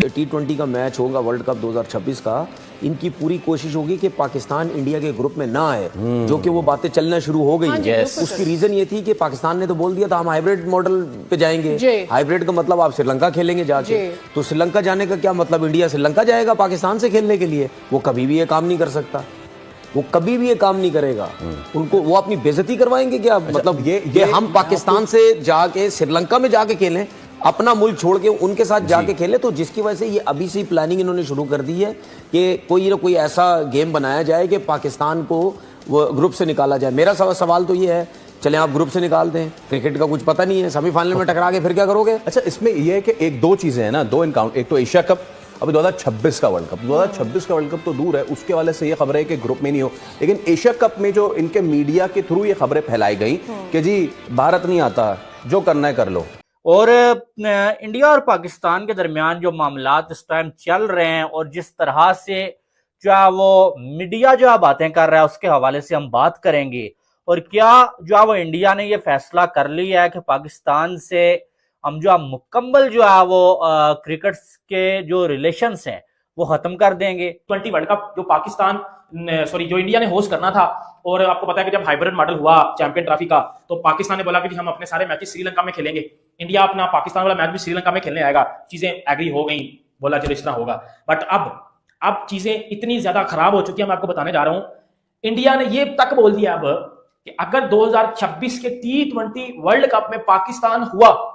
T20 का match होगा world cup 2026 का, इनकी पूरी कोशिश होगी कि पाकिस्तान इंडिया के ग्रुप में ना आए, जो कि वो बातें चलना शुरू हो गई। उसकी रीजन ये थी कि पाकिस्तान ने तो बोल दिया था हम हाइब्रिड मॉडल पे जाएंगे। हाइब्रिड का मतलब आप श्रीलंका खेलेंगे जाके, तो श्रीलंका जाने का क्या मतलब, इंडिया श्रीलंका जाएगा पाकिस्तान से खेलने के लिए? वो कभी भी ये काम नहीं कर सकता, वो कभी भी ये काम नहीं करेगा। उनको वो अपनी बेइज्जती करवाएंगे क्या? मतलब ये हम पाकिस्तान से जाके श्रीलंका में जाके खेलें, अपना मुल्क छोड़ के उनके साथ जाके खेले, तो जिसकी वजह से ये अभी से प्लानिंग इन्होंने शुरू कर दी है कि कोई ना कोई ऐसा गेम बनाया जाए कि पाकिस्तान को वो ग्रुप से निकाला जाए। मेरा सवाल तो ये है, चलें आप ग्रुप से निकाल दें, क्रिकेट का कुछ पता नहीं है, सेमीफाइनल में टकरा के फिर क्या करोगे? अच्छा, इसमें यह है कि एक दो चीजें हैं ना, दो इनकाउंटर, एक तो एशिया कप, अभी 2026 का वर्ल्ड कप, 2026 का वर्ल्ड कप तो दूर है, उसके वाले से ये खबर है कि ग्रुप में नहीं हो, लेकिन एशिया कप में जो इनके मीडिया के थ्रू ये खबरें फैलाई गई कि जी भारत नहीं आता, जो करना है कर लो। और इंडिया और पाकिस्तान के दरमियान जो मामलात इस टाइम चल रहे हैं और जिस तरह से जो है वो मीडिया जो है बातें कर रहा है, उसके हवाले से हम बात करेंगे। और क्या जो है वो इंडिया ने ये फैसला कर लिया है कि पाकिस्तान से हम जो है मुकम्मल जो है वो क्रिकेट के जो रिलेशंस हैं वो खत्म कर देंगे। 20 वर्ल्ड कप जो जो इंडिया ने होस्ट करना था, और आपको पता है कि जब हाइब्रिड मॉडल हुआ चैंपियन ट्रॉफी का, तो पाकिस्तान ने बोला कि हम अपने सारे मैचेस श्रीलंका में खेलेंगे, इंडिया अपना पाकिस्तान वाला मैच भी श्रीलंका में खेलने आएगा। चीजें एग्री हो गई, बोला चलो इस तरह होगा। बट अब चीजें इतनी ज्यादा खराब हो चुकी है, मैं आपको बताने जा रहा हूं। इंडिया ने ये तक बोल दिया अब कि अगर 2026 के T20 वर्ल्ड कप में पाकिस्तान हुआ,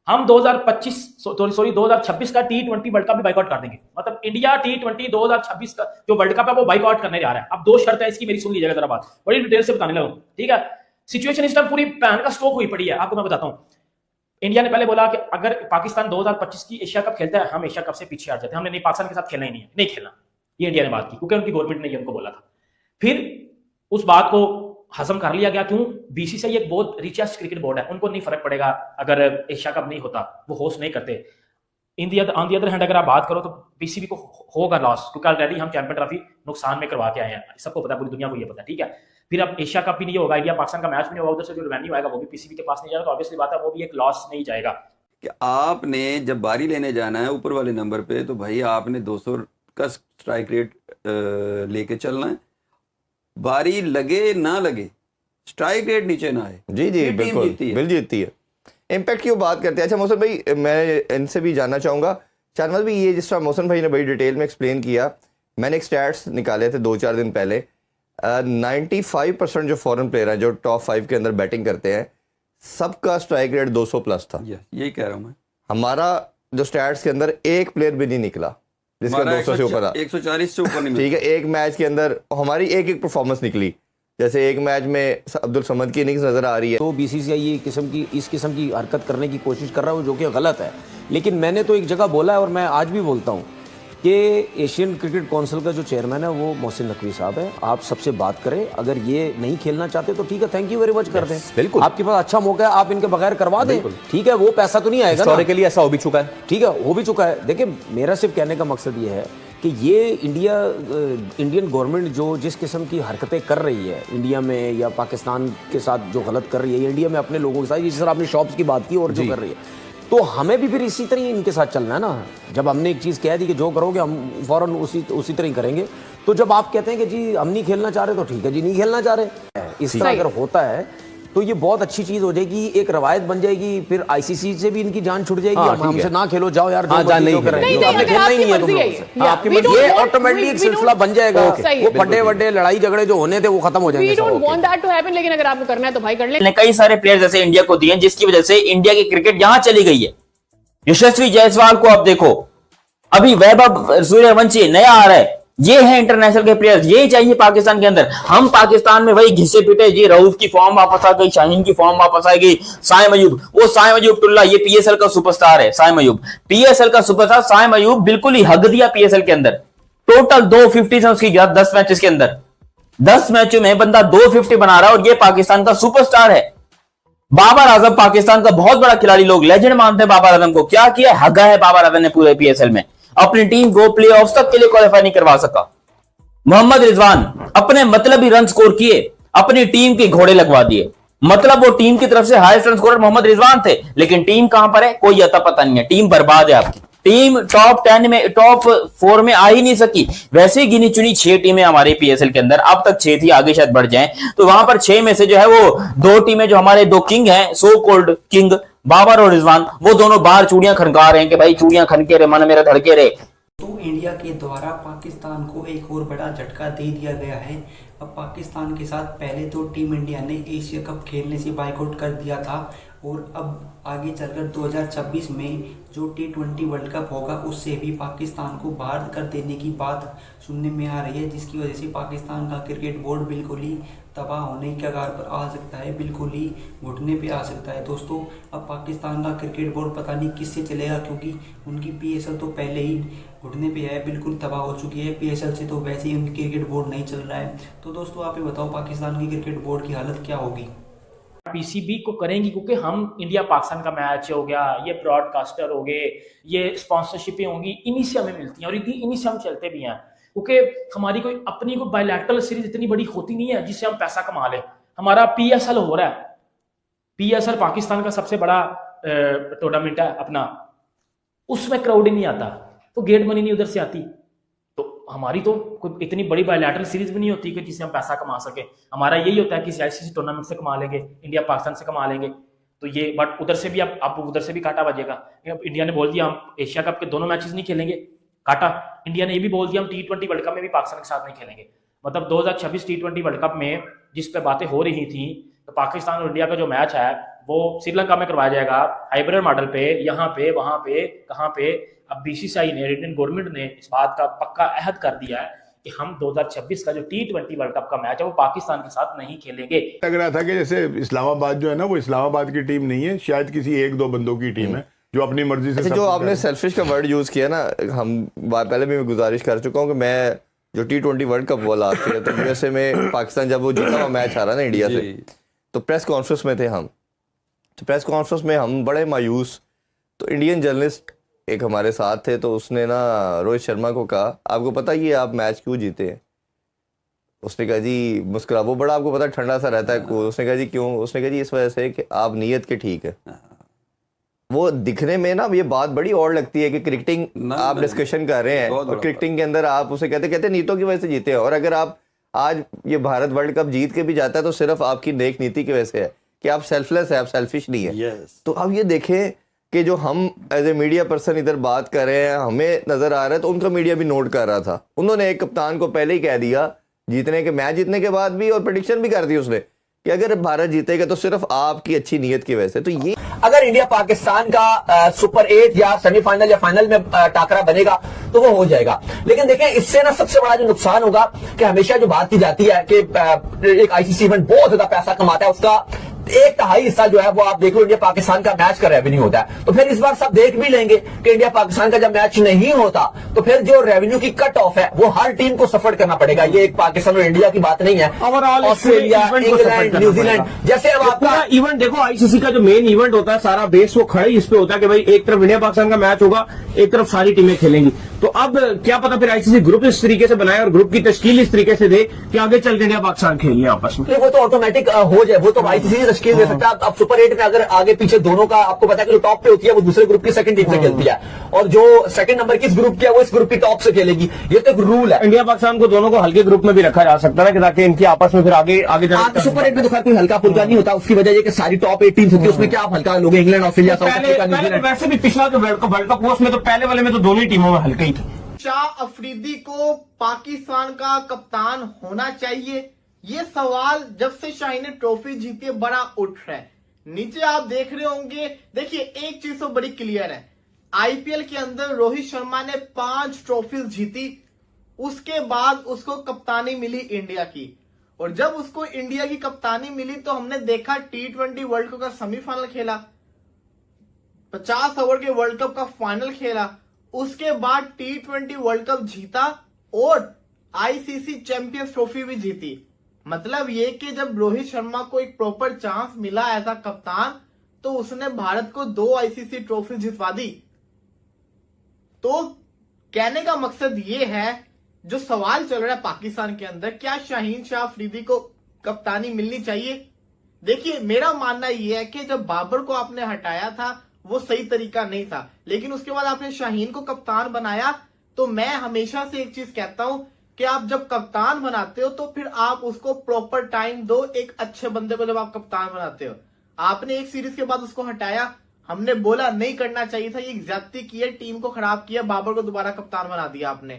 हम 2026 का T20 वर्ल्ड कप भी बाइकआउट कर देंगे। मतलब इंडिया T20 2026 का जो वर्ल्ड कप है वो बाइकआउट करने जा रहा है। अब दो शर्त है इसकी, मेरी सुन लीजिएगा जरा बात, बड़ी डिटेल से बताने लगा, ठीक है? सिचुएशन इस टाइम पूरी पैन का स्ट्रोक हुई पड़ी है, आपको मैं बताता हूं। इंडिया ने पहले बोला कि अगर पाकिस्तान 2025 की एशिया कप खेलता है, हम एशिया कप से पीछे हट जाते हैं, हमने नहीं पाकिस्तान के साथ खेलना ही नहीं खेलना। ये इंडिया ने बात की, क्योंकि उनकी गवर्नमेंट ने ये उनको बोला था। फिर उस बात को हजम कर लिया गया। क्यों? बीसीसीआई एक बहुत रिचेस्ट क्रिकेट बोर्ड है, उनको नहीं फर्क पड़ेगा अगर एशिया कप नहीं होता, वो होस्ट नहीं करते। ऑन दी अदर हैंड अगर आप बात करो तो बीसीबी को होगा लॉस, क्योंकि ऑलरेडी हम चैंपियन ट्रॉफी नुकसान में करवा के आए हैं, सबको पता है, पूरी दुनिया को ये पता है, ठीक है? फिर अब एशिया कप भी नहीं होगा, इंडिया पाकिस्तान का मैच भी नहीं होगा, उधर से जो रेवेन्यू आएगा वो भी पीसीबी के पास नहीं जाएगा, तो ऑब्वियसली बात है वो भी एक लॉस नहीं जाएगा। कि आपने जब बारी लेने जाना है ऊपर वाले नंबर पे, तो भाई आपने 200 का स्ट्राइक रेट लेके चलना है, बारी लगे ना लगे, स्ट्राइक रेट नीचे ना आए। जी बिल्कुल जीतती है। इम्पैक्ट की बात करते हैं। अच्छा मोहसिन भाई, मैं इनसे भी जानना चाहूँगा, शाहनवाज भाई, ये जिस तरह मोहसिन भाई ने बड़ी डिटेल में एक्सप्लेन किया, मैंने एक स्टैट्स निकाले थे 2-4 दिन पहले। 95% जो फॉरेन प्लेयर हैं जो टॉप 5 के अंदर बैटिंग करते हैं, सबका स्ट्राइक रेट 200 प्लस था। यही कह रहा हूँ मैं। हमारा जो स्टैट्स के अंदर एक प्लेयर भी नहीं निकला जिसका 200 से ऊपर था, 140 से ऊपर नहीं। ठीक है, एक मैच के अंदर हमारी एक परफॉर्मेंस निकली, जैसे एक मैच में अब्दुल समद की इनिंग्स नजर आ रही है। तो बीसीसीआई इस किस्म की हरकत करने की कोशिश कर रहा है, जो कि गलत है। लेकिन मैंने तो एक जगह बोला है और मैं आज भी बोलता हूँ कि एशियन क्रिकेट काउंसिल का जो चेयरमैन है वो मोहसिन नकवी साहब है। आप सबसे बात करें, अगर ये नहीं खेलना चाहते तो ठीक है, थैंक यू वेरी मच कर दें। बिल्कुल, आपके पास अच्छा मौका है, आप इनके बगैर करवा दें, ठीक है? वो पैसा तो नहीं आएगा ना, के लिए ऐसा हो भी चुका है, ठीक है, हो भी चुका है। देखिए, मेरा सिर्फ कहने का मकसद ये है कि ये इंडियन गवर्नमेंट जो जिस किस्म की हरकतें कर रही है इंडिया में या पाकिस्तान के साथ जो गलत कर रही है, इंडिया में अपने लोगों के साथ, जिस तरह आपने शॉप्स की बात की और जो कर रही है, तो हमें भी फिर इसी तरह ही इनके साथ चलना है ना। जब हमने एक चीज़ कह दी कि जो करोगे हम फौरन उसी तरह ही करेंगे, तो जब आप कहते हैं कि जी हम नहीं खेलना चाह रहे, तो ठीक है जी, नहीं खेलना चाह रहे, इस तरह अगर होता है तो ये बहुत अच्छी चीज हो जाएगी, एक रवायत बन जाएगी। फिर आईसीसी से भी इनकी जान छुट जाएगी, हमसे ना खेलो, जाओ यार, जान नहीं खेलना ही नहीं है तुम लोगों से, ये ऑटोमेटिकली एक सिलसिला बन जाएगा। वो बड़े बड़े लड़ाई झगड़े जो होने थे वो खत्म हो जाएंगे। लेकिन अगर आपको करना है तो भाई कर ले। कई सारे प्लेयर जैसे इंडिया को दिए, जिसकी वजह से इंडिया की क्रिकेट यहां चली गई है। यशस्वी जायसवाल को आप देखो, अभी वैभव सूर्यवंशी नया आ रहा है, ये है इंटरनेशनल के प्लेयर्स, यही चाहिए पाकिस्तान के अंदर। हम पाकिस्तान में वही घिसे पिटे जी, रऊफ की फॉर्म वापस आ गई, शाहीन की फॉर्म वापस आ गई, साइम अयूब, वो साइम अयूब टुल्ला, ये पीएसएल का सुपरस्टार है साइम अयूब, पीएसएल का सुपरस्टार साइम अयूब, बिल्कुल ही हग दिया पीएसएल के अंदर। टोटल 250 से उसकी 10 मैचेस के अंदर, 10 मैचों में बंदा 250 बना रहा है, और ये पाकिस्तान का सुपरस्टार है। बाबर आजम पाकिस्तान का बहुत बड़ा खिलाड़ी, लोग लेजेंड मानते हैं बाबर आजम को। क्या किया, हगा है बाबर आजम ने पूरे पीएसएल में। अपनी टीम को प्लेऑफ्स तक के लिए क्वालिफाई नहीं करवा सका। मोहम्मद रिजवान अपने मतलबी रन स्कोर किए, अपनी टीम के घोड़े लगवा दिए। मतलब वो टीम की तरफ से highest run scorer Mohammad Rizwan थे, लेकिन टीम कहां पर है कोई अता पता नहीं है। टीम बर्बाद है आपकी, टीम टॉप 10 में, टॉप 4 में आ ही नहीं सकी। वैसे ही गिनी चुनी 6 टीमें हमारे पीएसएल के अंदर, अब तक 6 थी, आगे शायद बढ़ जाएं, तो वहां पर 6 में से जो है वो 2 टीमें जो हमारे 2 किंग हैं, सो कॉल्ड किंग बाबर और रिजवान, वो दोनों बाहर चूड़ियां खनका रहे हैं कि भाई चूड़ियां खनके रहे, मन मेरा धड़के रहे। तो इंडिया के द्वारा पाकिस्तान को एक और बड़ा झटका दे दिया गया है। अब पाकिस्तान के साथ पहले तो टीम इंडिया ने एशिया कप खेलने से बाइकआउट कर दिया था, और अब आगे चलकर 2026 में जो T20 वर्ल्ड कप होगा उससे भी पाकिस्तान को बाहर कर देने की बात सुनने में आ रही है, जिसकी वजह से पाकिस्तान का क्रिकेट बोर्ड बिल्कुल ही तबाह होने की कगार पर आ सकता है, बिल्कुल ही घुटने पे आ सकता है। दोस्तों, अब पाकिस्तान का क्रिकेट बोर्ड पता नहीं किससे चलेगा, क्योंकि उनकी PSL तो पहले ही घुटने पे है, बिल्कुल तबाह हो चुकी है। PSL से तो वैसे ही उनकी क्रिकेट बोर्ड नहीं चल रहा है। तो दोस्तों, आप ये बताओ पाकिस्तान की क्रिकेट बोर्ड की हालत क्या होगी? पीसीबी को करेंगी, क्योंकि हम इंडिया पाकिस्तान का मैच हो गया, ये ब्रॉडकास्टर हो गए, ये स्पॉन्सरशिपें होंगी, इन्हीं से हमें मिलती हैं और इन्हीं से हम चलते भी हैं, क्योंकि हमारी कोई अपनी कोई बायलैटरल सीरीज इतनी बड़ी होती नहीं है जिससे हम पैसा कमा लें। हमारा PSL हो रहा है, PSL पाकिस्तान का सबसे बड़ा टूर्नामेंट है अपना, उसमें क्राउड ही नहीं आता, तो गेट मनी नहीं उधर से आती। तो हमारी तो कोई इतनी बड़ी बायलैटरल सीरीज भी नहीं होती कि जिससे हम पैसा कमा सके। हमारा यही होता है कि ICC टूर्नामेंट से कमा लेंगे, इंडिया पाकिस्तान से कमा लेंगे, तो ये बट उधर से भी अब उधर से भी काटा बजेगा। अब इंडिया ने बोल दिया हम एशिया कप के दोनों मैचेस नहीं खेलेंगे, काटा। इंडिया ने ये भी बोल दिया हम T20 वर्ल्ड कप में भी पाकिस्तान के साथ नहीं खेलेंगे। मतलब 2026 T20 वर्ल्ड कप में जिस पे बातें हो रही थी, तो पाकिस्तान और इंडिया का जो मैच है वो श्रीलंका में करवाया जाएगा, हाइब्रिड मॉडल पे, यहाँ पे, वहां पे, कहाँ पे। अब BCCI ने, इंडियन गवर्नमेंट ने इस बात का पक्का अहद कर दिया है कि हम 2026 का जो T20 वर्ल्ड कप का मैच है वो पाकिस्तान के साथ नहीं खेलेंगे। लग रहा था कि जैसे इस्लामाबाद जो है ना, वो इस्लामाबाद की टीम नहीं है, शायद किसी 1-2 बंदों की टीम है जो अपनी मर्जी से। जो आपने सेल्फिश का वर्ड यूज किया ना, हम पहले भी मैं गुजारिश कर चुका हूँ कि मैं जो T20 वर्ल्ड कप वो लास्ट ईयर, तो USA में पाकिस्तान जब वो जीता हुआ मैच आ रहा ना इंडिया से, तो प्रेस कॉन्फ्रेंस में थे हम। तो प्रेस कॉन्फ्रेंस में हम बड़े मायूस, तो इंडियन जर्नलिस्ट एक हमारे साथ थे, तो उसने ना रोहित शर्मा को कहा, आपको पता ये आप मैच क्यों जीते हैं? उसने कहा जी, मुस्कुरा, वो बड़ा आपको पता ठंडा सा रहता है। उसने कहा जी क्यों? उसने कहा जी इस वजह से कि आप नीयत के ठीक है। वो दिखने में ना ये बात बड़ी और लगती है कि क्रिकेटिंग आप डिस्कशन कर रहे हैं और क्रिकेटिंग के अंदर आप उसे कहते नीतों की वजह से जीते हैं, और अगर आप आज ये भारत वर्ल्ड कप जीत के भी जाता है तो सिर्फ आपकी नेक नीति की वजह से है कि आप सेल्फलेस है, आप सेल्फिश नहीं है। तो अब ये देखें कि जो हम एज ए मीडिया पर्सन इधर बात कर रहे हैं, हमें नजर आ रहा है, तो उनका मीडिया भी नोट कर रहा था। उन्होंने एक कप्तान को पहले ही कह दिया जीतने के, मैच जीतने के बाद भी, और प्रेडिक्शन भी कर दी उसने कि अगर भारत जीतेगा तो सिर्फ आपकी अच्छी नीयत की वजह से। तो ये अगर इंडिया पाकिस्तान का सुपर 8 या सेमीफाइनल या फाइनल में टाकरा बनेगा तो वो हो जाएगा। लेकिन देखें, इससे ना सबसे बड़ा जो नुकसान होगा कि हमेशा जो बात की जाती है कि एक ICC इवेंट बहुत ज्यादा पैसा कमाता है, उसका 1/3 हिस्सा जो है वो आप देख लो इंडिया पाकिस्तान का मैच का रेवेन्यू होता है। तो फिर इस बार सब देख भी लेंगे कि इंडिया पाकिस्तान का जब मैच नहीं होता तो फिर जो रेवेन्यू की कट ऑफ है वो हर टीम को सफर करना पड़ेगा। ये एक पाकिस्तान और इंडिया की बात नहीं है, ऑस्ट्रेलिया, इंग्लैंड, न्यूजीलैंड, जैसे अब आपका इवेंट देखो, ICC का जो मेन इवेंट होता है सारा बेस वो खड़े इस पे होता है कि भाई एक तरफ इंडिया पाकिस्तान का मैच होगा, एक तरफ सारी टीमें खेलेंगी। तो अब क्या पता फिर ICC ग्रुप इस तरीके से बनाए और ग्रुप की तश्कील इस तरीके से दे कि आगे चल के इंडिया पाकिस्तान खेल लिया आपस में। वो तो ऑटोमेटिक हो जाए, वो तो ICC तश्कील दे सकता है। अब सुपर 8 में अगर आगे पीछे दोनों का, आपको पता है कि जो टॉप पे होती है वो दूसरे ग्रुप की सेकंड टीम से खेलती है, और जो सेकंड नंबर की इस ग्रुप की है वो इस ग्रुप की टॉप से खेलेगी। ये तो एक रूल है। इंडिया पाकिस्तान को दोनों को हल्के ग्रुप में भी रखा जा सकता है ताकि इनकी आपस में फिर आगे सुपर 8 में तो खैर कोई हल्का फुल्का नहीं होता, उसकी वजह ये कि सारी टॉप 8 टीम्स होती है, उसमें क्या आप हल्का लोग, England, Australia, south Africa, New Zealand. वैसे भी पिछला जो वर्ल्ड कप हुआ उसमें तो पहले वाले में तो दोनों ही टीमों में हल्के ही थे। शाह अफरीदी को पाकिस्तान का कप्तान होना चाहिए? ये सवाल जब से शाही ने ट्रॉफी जीती है बड़ा उठ रहा है। नीचे आप देख रहे होंगे, देखिए एक चीज तो बड़ी क्लियर है, IPL के अंदर रोहित शर्मा ने 5 ट्रॉफीज जीती, उसके बाद उसको कप्तानी मिली इंडिया की, और जब उसको इंडिया की कप्तानी मिली तो हमने देखा T20 वर्ल्ड कप का सेमीफाइनल खेला, 50 ओवर के वर्ल्ड कप का फाइनल खेला, उसके बाद T20 वर्ल्ड कप जीता और ICC चैंपियंस ट्रॉफी भी जीती। मतलब ये कि जब रोहित शर्मा को एक प्रॉपर चांस मिला एज अ कप्तान तो उसने भारत को 2 ICC ट्रॉफी जितवा दी। तो कहने का मकसद ये है, जो सवाल चल रहा है पाकिस्तान के अंदर, क्या शाहीन शाह अफरीदी को कप्तानी मिलनी चाहिए? देखिए मेरा मानना यह है कि जब बाबर को आपने हटाया था वो सही तरीका नहीं था। लेकिन उसके बाद आपने शाहीन को कप्तान बनाया। तो मैं हमेशा से एक चीज कहता हूं कि आप जब कप्तान बनाते हो तो फिर आप उसको प्रॉपर टाइम दो। एक अच्छे बंदे को जब आप कप्तान बनाते हो, आपने एक सीरीज के बाद उसको हटाया, हमने बोला नहीं करना चाहिए था, ये ज्यादती की है, टीम को खराब किया, बाबर को दोबारा कप्तान बना दिया आपने।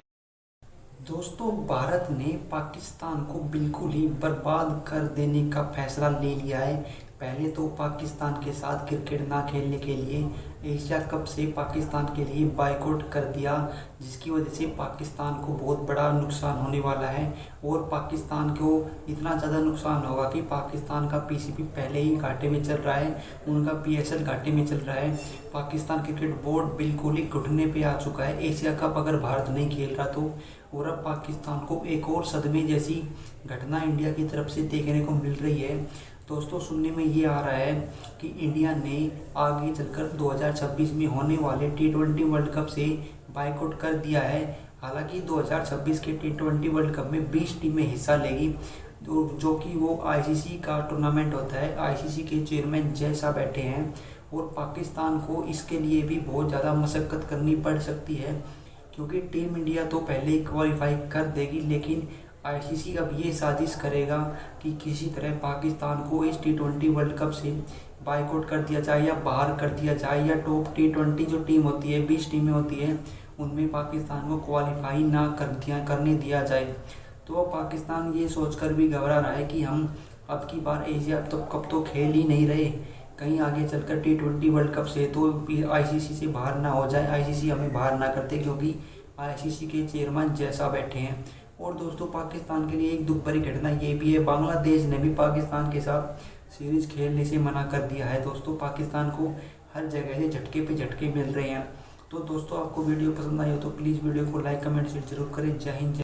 दोस्तों, भारत ने पाकिस्तान को बिल्कुल ही बर्बाद कर देने का फैसला ले लिया है। पहले तो पाकिस्तान के साथ क्रिकेट ना खेलने के लिए एशिया कप से पाकिस्तान के लिए बायकॉट कर दिया, जिसकी वजह से पाकिस्तान को बहुत बड़ा नुकसान होने वाला है। और पाकिस्तान को इतना ज़्यादा नुकसान होगा कि पाकिस्तान का पीसीबी पहले ही घाटे में चल रहा है, उनका पीएसएल घाटे में चल रहा है। पाकिस्तान क्रिकेट बोर्ड बिल्कुल ही घुटने पे आ चुका है एशिया कप अगर भारत नहीं खेल रहा तो। और अब पाकिस्तान को एक और सदमे जैसी घटना इंडिया की तरफ से देखने को मिल रही है। दोस्तों, सुनने में ये आ रहा है कि इंडिया ने आगे चलकर 2026 में होने वाले T20 वर्ल्ड कप से बायकॉट कर दिया है। हालांकि 2026 के T20 वर्ल्ड कप में 20 टीमें हिस्सा लेगी, जो कि वो आईसीसी का टूर्नामेंट होता है। आईसीसी के चेयरमैन जय शाह बैठे हैं और पाकिस्तान को इसके लिए भी बहुत ज़्यादा मशक्क़त करनी पड़ सकती है, क्योंकि टीम इंडिया तो पहले ही क्वालिफाई कर देगी, लेकिन आईसीसी अब ये साजिश करेगा कि किसी तरह पाकिस्तान को इस T20 वर्ल्ड कप से बायकॉट कर दिया जाए या बाहर कर दिया जाए, या टॉप T20 जो टीम होती है, 20 टीमें होती हैं, उनमें पाकिस्तान को क्वालिफाई ना करने दिया जाए। तो पाकिस्तान ये सोचकर भी घबरा रहा है कि हम अब की बार एशिया कप तो खेल ही नहीं रहे, कहीं आगे चलकर T20 वर्ल्ड कप से तो आईसीसी से बाहर ना हो जाए, आईसीसी हमें बाहर ना करते, क्योंकि आईसीसी के चेयरमैन जैसा बैठे हैं। और दोस्तों, पाकिस्तान के लिए एक दुख भरी घटना ये भी है, बांग्लादेश ने भी पाकिस्तान के साथ सीरीज खेलने से मना कर दिया है। दोस्तों, पाकिस्तान को हर जगह से झटके पे झटके मिल रहे हैं। तो दोस्तों, आपको वीडियो पसंद आई हो तो प्लीज़ वीडियो को लाइक कमेंट शेयर जरूर करें। जय हिंद।